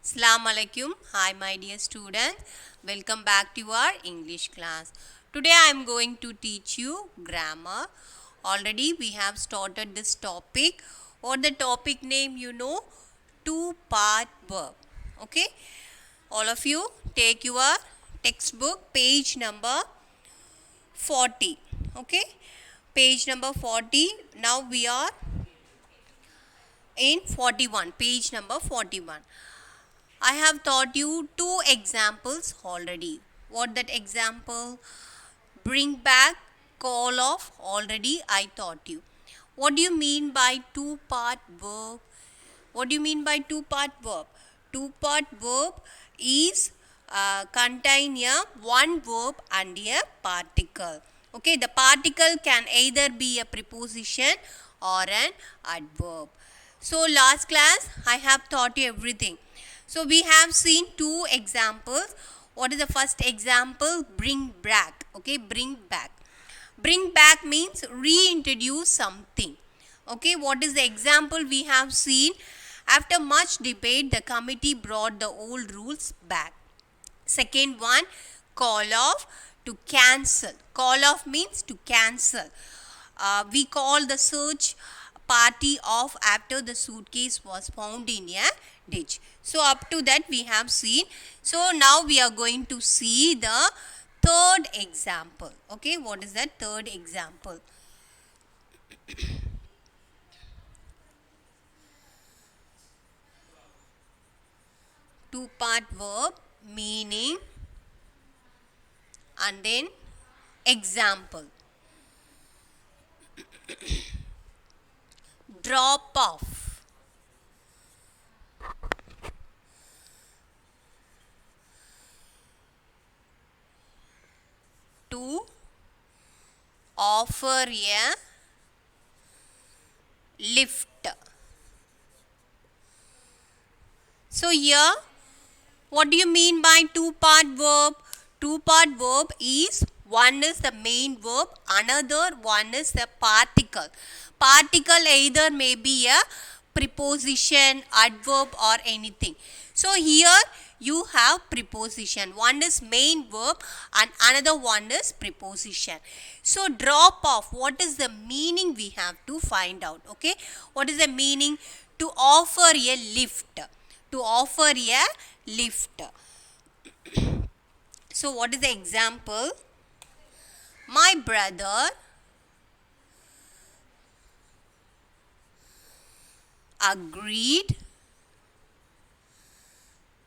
Assalamu alaikum. Hi, my dear students. Welcome back to our English class. Today I am going to teach you grammar. Already we have started this topic. What the topic name you know? Two-part verb. Okay. All of you take your textbook page number 40. Okay. Page number 40. Now we are in 41. Page number 41. I have taught you two examples already. What that example? Bring back, call off, already I taught you. What do you mean by two-part verb? What do you mean by two-part verb? Two-part verb is contain a one verb and a particle. Okay, the particle can either be a preposition or an adverb. So last class I have taught you everything. So we have seen two examples. What is the first example? Bring back. Okay, bring back. Bring back means reintroduce something. Okay, what is the example we have seen? After much debate, the committee brought the old rules back. Second one, call off, to cancel. Call off means to cancel. We call the search party off after the suitcase was found in a ditch. So up to that we have seen. So now we are going to see the third example. Okay, what is that third example? Two-part verb, meaning, and then example. Drop off. To offer a lift. So here, what do you mean by two-part verb? Two-part verb is one is the main verb, another one is the particle. Particle either may be a preposition, adverb or anything. So here you have preposition. One is main verb and another one is preposition. So drop off, what is the meaning we have to find out. Okay, what is the meaning? To offer a lift. To offer a lift. So what is the example? My brother agreed.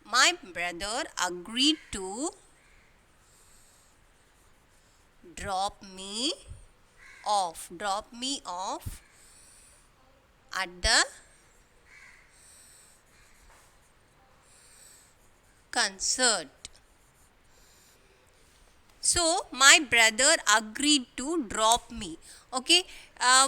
My brother agreed to drop me off. Drop me off at the concert. So my brother agreed to drop me. Okay,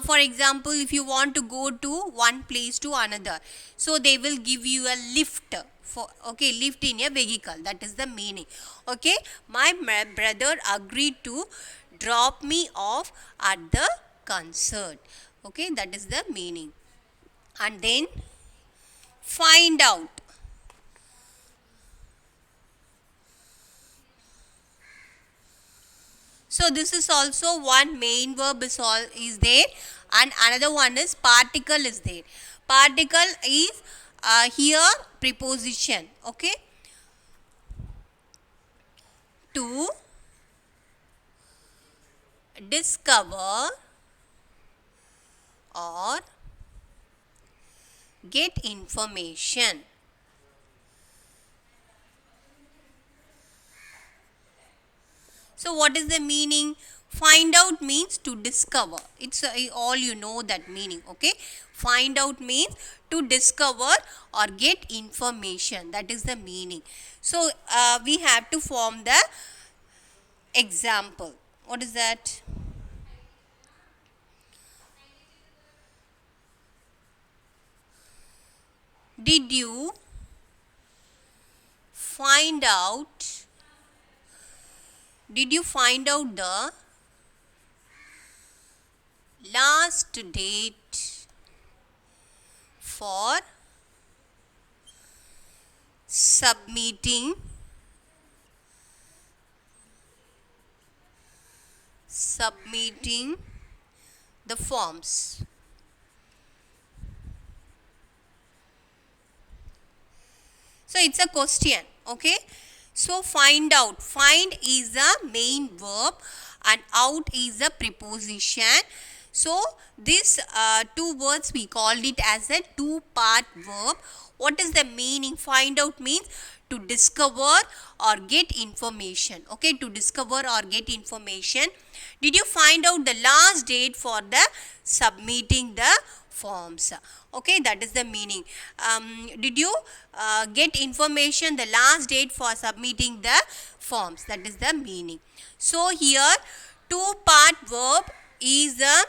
for example, if you want to go to one place to another, so they will give you a lift. For okay, lift in a vehicle. That is the meaning. Okay, my brother agreed to drop me off at the concert. Okay, that is the meaning. And then find out. So this is also one main verb is there and another one is particle is there. Particle is here preposition. Okay, to discover or get information. So what is the meaning? Find out means to discover. It's all you know that meaning. Okay, find out means to discover or get information. That is the meaning. So we have to form the example. What is that? Did you find out? Did you find out the last date for submitting submitting the forms. So it's a question, okay? So find out. Find is the main verb and out is the preposition. So this two words we called it as a two-part verb. What is the meaning? Find out means to discover or get information. Okay, to discover or get information. Did you find out the last date for the submitting the forms? Okay, that is the meaning. Did you get information the last date for submitting the forms? That is the meaning. So here two-part verb is a,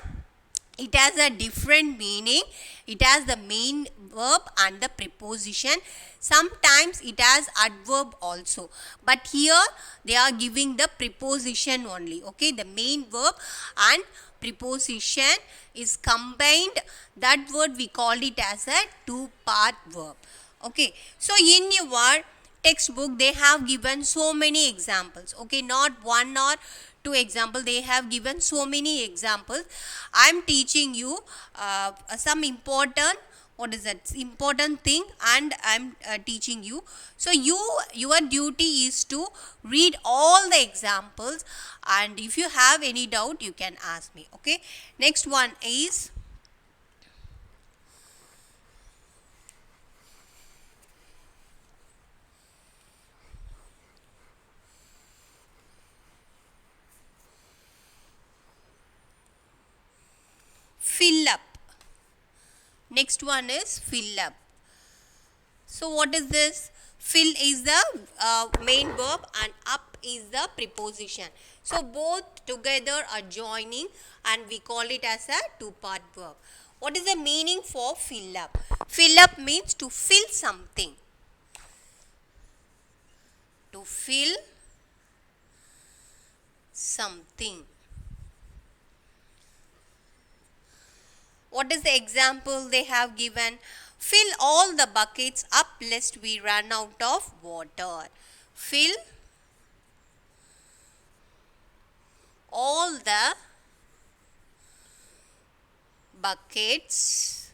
it has a different meaning. It has the main verb and the preposition. Sometimes it has adverb also, but here they are giving the preposition only. Okay, the main verb and preposition is combined. That word we called it as a two-part verb. Okay, so in your textbook they have given so many examples. Okay, not one or two example, they have given so many examples. I am teaching you some important, what is that, important thing, and I am teaching you. So your duty is to read all the examples, and if you have any doubt you can ask me. Okay, next one is fill up. Next one is fill up. So what is this? Fill is the main verb and up is the preposition. So both together are joining and we call it as a two-part verb. What is the meaning for fill up? Fill up means to fill something. To fill something. What is the example they have given? Fill all the buckets up lest we run out of water. Fill all the buckets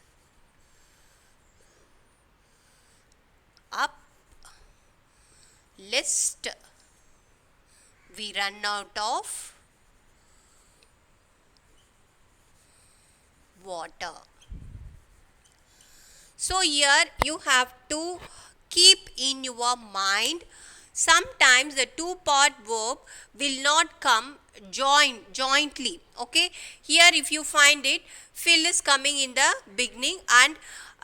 up lest we run out of water. So here you have to keep in your mind, sometimes the two-part verb will not come jointly. Okay, here if you find it, fill is coming in the beginning and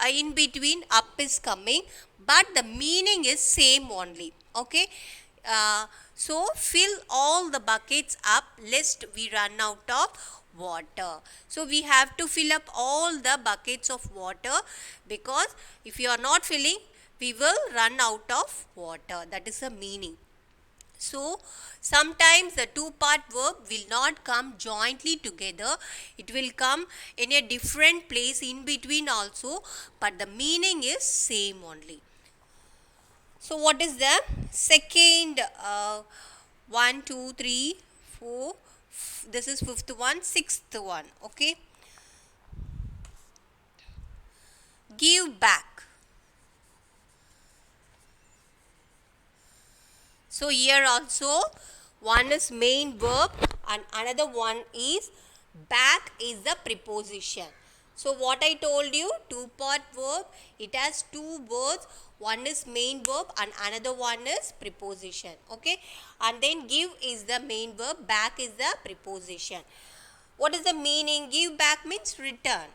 in between up is coming, but the meaning is same only. Okay, so fill all the buckets up lest we run out of water. So we have to fill up all the buckets of water, because if you are not filling, we will run out of water. That is the meaning. So sometimes the two-part verb will not come jointly together. It will come in a different place in between also, but the meaning is same only. So what is the second 1, 2, 3, 4, this is fifth one, sixth one. Okay, give back. So here also one is main verb and another one is back is the preposition. So what I told you, two-part verb, it has two words. One is main verb and another one is preposition. Okay, and then give is the main verb, back is the preposition. What is the meaning? Give back means return.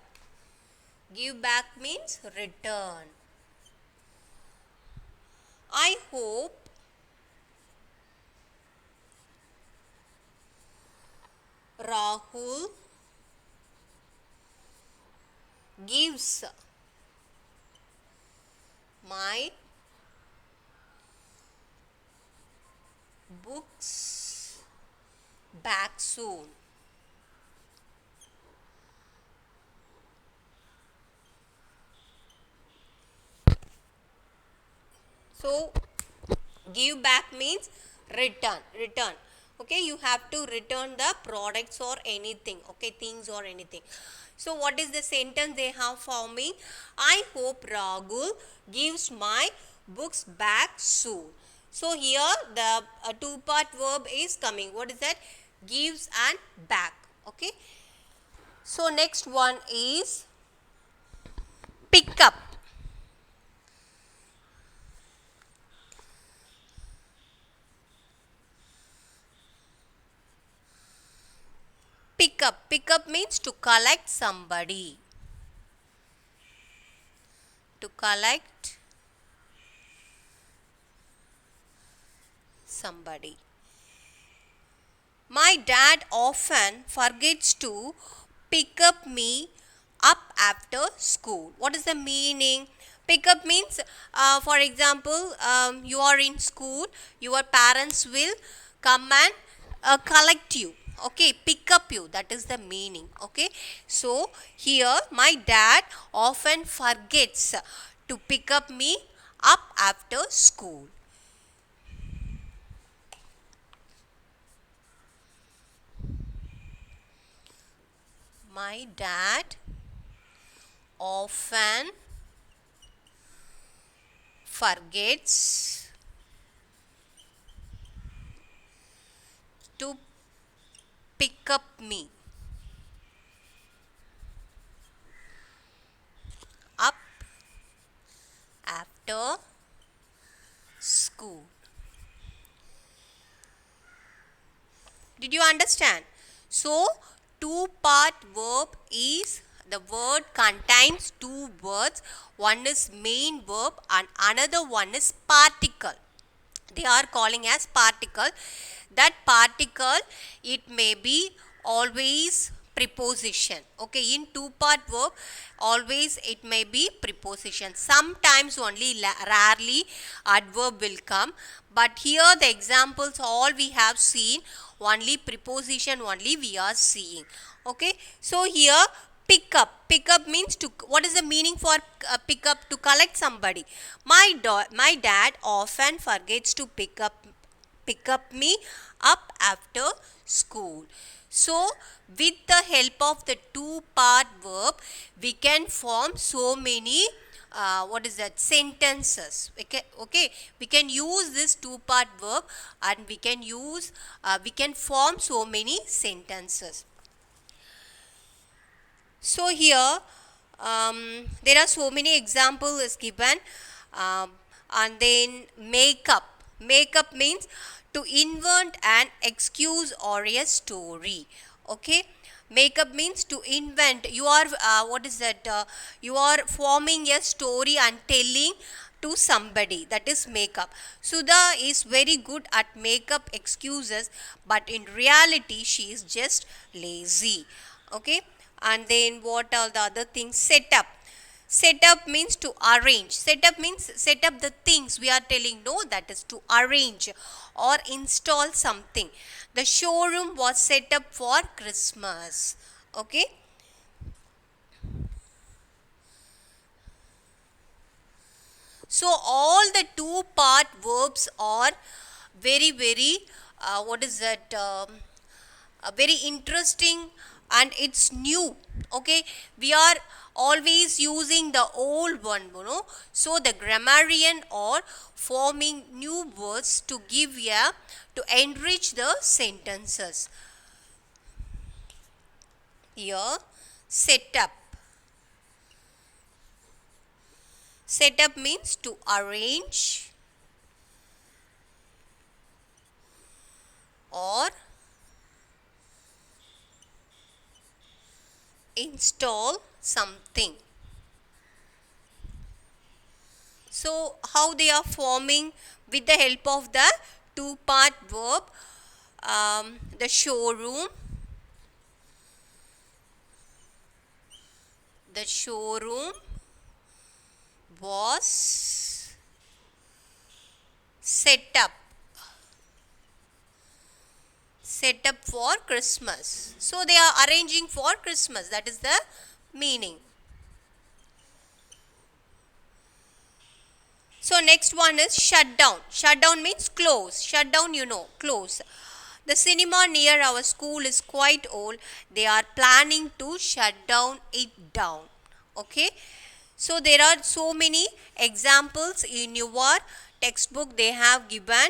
Give back means return. I hope Rahul gives my books back soon. So give back means return. Okay, you have to return the products or anything, okay, things or anything. So what is the sentence they have for me? I hope Ragul gives my books back soon. So here the two-part verb is coming. What is that? Gives and back. Okay. So next one is pick up. Pick up. Pick up means to collect somebody. To collect somebody. My dad often forgets to pick up me up after school. What is the meaning? Pick up means, for example, you are in school, your parents will come and collect you. Okay, pick up you. That is the meaning. Okay, so here my dad often forgets to pick up me up after school. My dad often forgets to pick up me up after school. Did you understand? So, two-part verb is, the word contains two words. One is main verb and another one is particle. They are calling as particle. That particle, it may be always preposition. Okay, in two-part verb always it may be preposition. Sometimes only, rarely adverb will come, but here the examples all we have seen, only preposition only we are seeing. Okay, so here pick up means to, what is the meaning for pick up? To collect somebody. My dad often forgets to pick up me up after school. So with the help of the two-part verb, we can form so many what is that, sentences. Okay, we can use this two-part verb and we can form so many sentences. So here there are so many examples is given, and then make up. Make up means to invent an excuse or a story. Okay, make up means to invent. You are what is that? You are forming a story and telling to somebody. That is make up. Sudha is very good at make up excuses, but in reality she is just lazy. Okay, and then what are the other things? Set up. Set up means to arrange. Set up means set up the things we are telling. No, that is to arrange or install something. The showroom was set up for Christmas. Okay. So all the two-part verbs are very what is that? Very interesting and it's new. Okay, we are always using the old one, so the grammarian are forming new words to give to enrich the sentences. Here, set up. Set up means to arrange or install something. So how they are forming? With the help of the two-part verb, the showroom was set up for Christmas. So they are arranging for Christmas. That is the meaning. So next one is shut down. Shut down means close. Shut down, close. The cinema near our school is quite old. They are planning to shut down it down. Okay. So there are so many examples in your textbook they have given.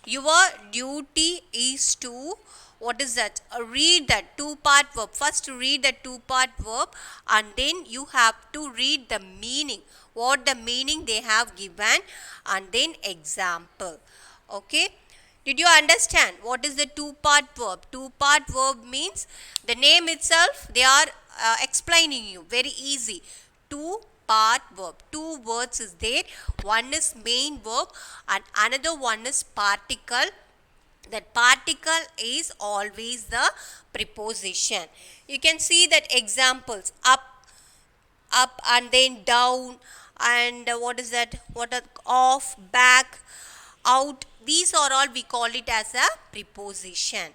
Your duty is to, what is that? Read that two-part verb. First read the two-part verb and then you have to read the meaning. What the meaning they have given and then example. Okay. Did you understand what is the two-part verb? Two-part verb means the name itself they are explaining you very easy. Two-part verb. Two words is there. One is main verb and another one is particle. That particle is always the preposition. You can see that examples up and then down and what is that, what are off, back, out, these are all we call it as a preposition.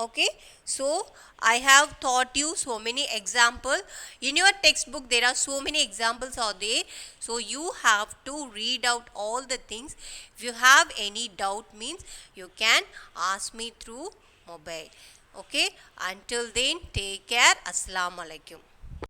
Okay, so I have taught you so many examples in your textbook. There are so many examples are there, so you have to read out all the things. If you have any doubt means you can ask me through mobile. Okay, until then take care. Assalamu alaikum.